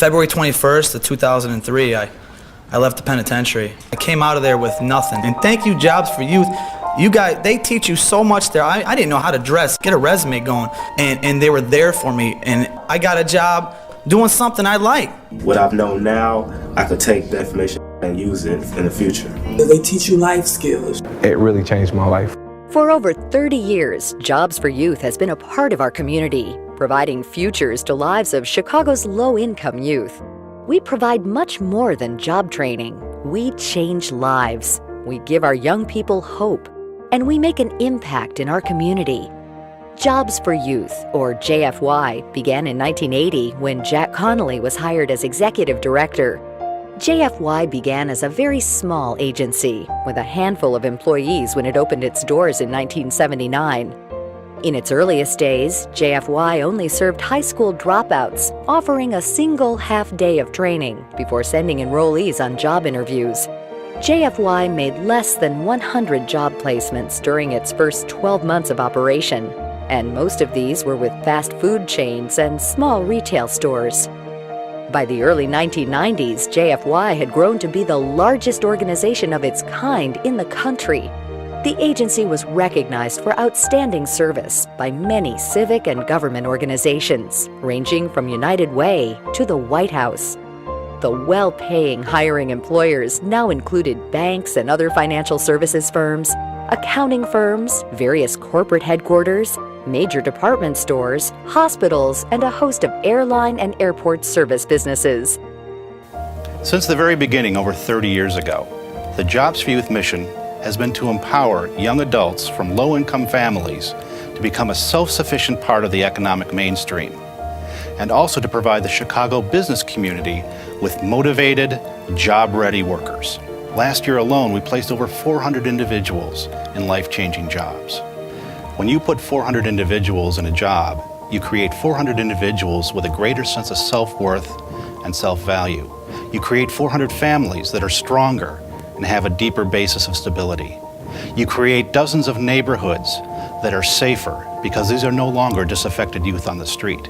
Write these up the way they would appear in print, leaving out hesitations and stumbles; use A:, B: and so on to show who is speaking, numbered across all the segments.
A: February 21st of 2003, I left the penitentiary. I came out of there with nothing. And thank you, Jobs for Youth. You guys, they teach you so much there. I didn't know how to dress, get a resume going, and they were there for me. And I got a job doing something I like.
B: What I've known now, I could take that information and use it in the future.
C: They teach you life skills.
D: It really changed my life.
E: For over 30 years, Jobs for Youth has been a part of our community, providing futures to lives of Chicago's low-income youth. We provide much more than job training. We change lives. We give our young people hope, and we make an impact in our community. Jobs for Youth, or JFY, began in 1980 when Jack Connolly was hired as executive director. JFY began as a very small agency with a handful of employees when it opened its doors in 1979. In its earliest days, JFY only served high school dropouts, offering a single half-day of training before sending enrollees on job interviews. JFY made less than 100 job placements during its first 12 months of operation, and most of these were with fast food chains and small retail stores. By the early 1990s, JFY had grown to be the largest organization of its kind in the country. The agency was recognized for outstanding service by many civic and government organizations, ranging from United Way to the White House. The well-paying hiring employers now included banks and other financial services firms, accounting firms, various corporate headquarters, major department stores, hospitals, and a host of airline and airport service businesses.
F: Since the very beginning over 30 years ago, the Jobs for Youth mission has been to empower young adults from low-income families to become a self-sufficient part of the economic mainstream, and also to provide the Chicago business community with motivated, job-ready workers. Last year alone, we placed over 400 individuals in life-changing jobs. When you put 400 individuals in a job, you create 400 individuals with a greater sense of self-worth and self-value. You create 400 families that are stronger and have a deeper basis of stability. You create dozens of neighborhoods that are safer because these are no longer disaffected youth on the street.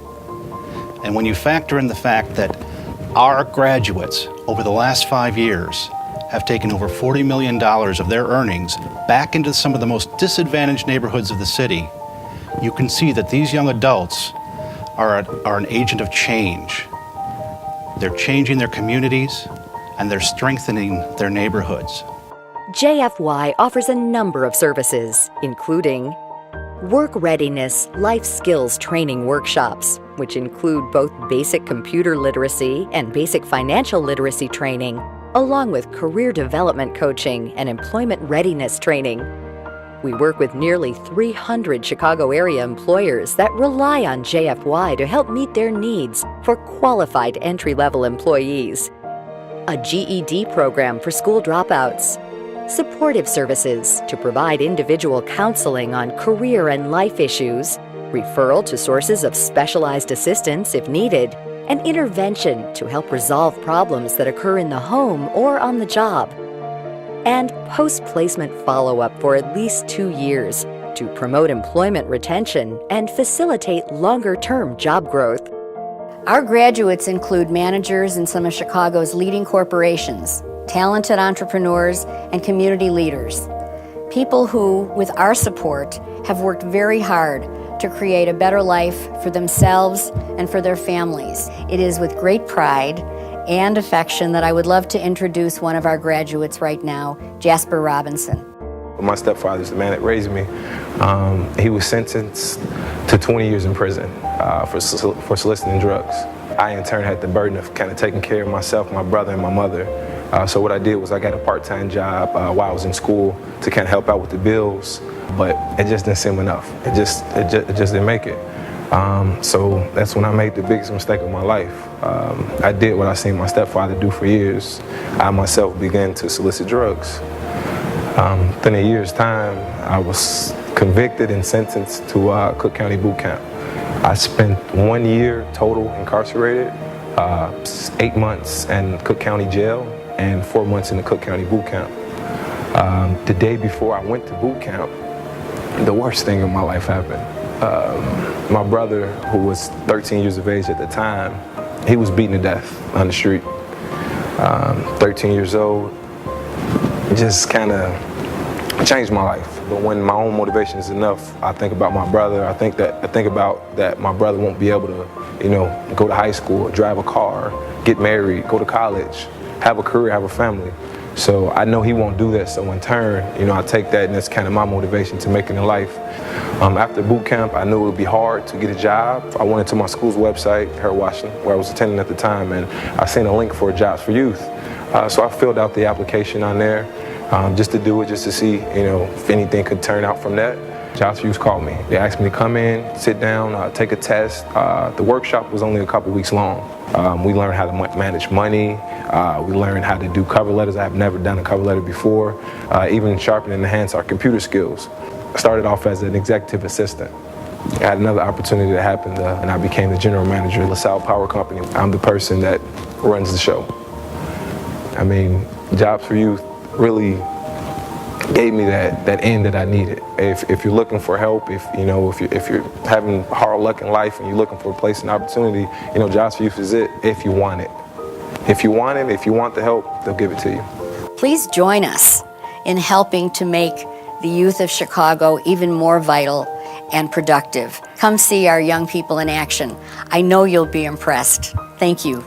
F: And when you factor in the fact that our graduates over the last 5 years have taken over $40 million of their earnings back into some of the most disadvantaged neighborhoods of the city, you can see that these young adults are an agent of change. They're changing their communities and they're strengthening their neighborhoods.
E: JFY offers a number of services, including work readiness life skills training workshops, which include both basic computer literacy and basic financial literacy training, along with career development coaching and employment readiness training. We work with nearly 300 Chicago area employers that rely on JFY to help meet their needs for qualified entry-level employees. A GED program for school dropouts, supportive services to provide individual counseling on career and life issues, referral to sources of specialized assistance if needed, and intervention to help resolve problems that occur in the home or on the job, and post-placement follow-up for at least 2 years to promote employment retention and facilitate longer-term job growth.
G: Our graduates include managers in some of Chicago's leading corporations, talented entrepreneurs, and community leaders. People who, with our support, have worked very hard to create a better life for themselves and for their families. It is with great pride and affection that I would love to introduce one of our graduates right now, Jasper Robinson.
D: My stepfather's the man that raised me. He was sentenced to 20 years in prison for soliciting drugs. I, in turn, had the burden of kind of taking care of myself, my brother, and my mother. So what I did was I got a part-time job while I was in school to kind of help out with the bills, but it just didn't seem enough. It just didn't make it. So that's when I made the biggest mistake of my life. I did what I seen my stepfather do for years. I myself began to solicit drugs. Within a year's time, I was convicted and sentenced to Cook County Boot Camp. I spent 1 year total incarcerated, 8 months in Cook County Jail, and 4 months in the Cook County Boot Camp. The day before I went to boot camp, the worst thing in my life happened. My brother, who was 13 years of age at the time, He was beaten to death on the street. 13 years old. It just kind of changed my life. But when my own motivation is enough, I think about my brother. I think about that my brother won't be able to, go to high school, drive a car, get married, go to college, have a career, have a family. So I know he won't do that. So in turn, I take that, and that's kind of my motivation to make it in life. After boot camp, I knew it would be hard to get a job. I went into my school's website, Harold Washington, where I was attending at the time, and I seen a link for Jobs for Youth. So I filled out the application on there, just to see, if anything could turn out from that. Jobs for Youth called me. They asked me to come in, sit down, take a test. The workshop was only a couple weeks long. We learned how to manage money. We learned how to do cover letters. I've never done a cover letter before. Even sharpen and enhance our computer skills. I started off as an executive assistant. I had another opportunity that happened, and I became the general manager of LaSalle Power Company. I'm the person that runs the show. I mean, Jobs for Youth really gave me that end that I needed. If you're looking for help, if you're having hard luck in life and you're looking for a place and opportunity, Jobs for Youth is it. If you want it, if you want the help, they'll give it to you.
G: Please join us in helping to make the youth of Chicago even more vital and productive. Come see our young people in action. I know you'll be impressed. Thank you.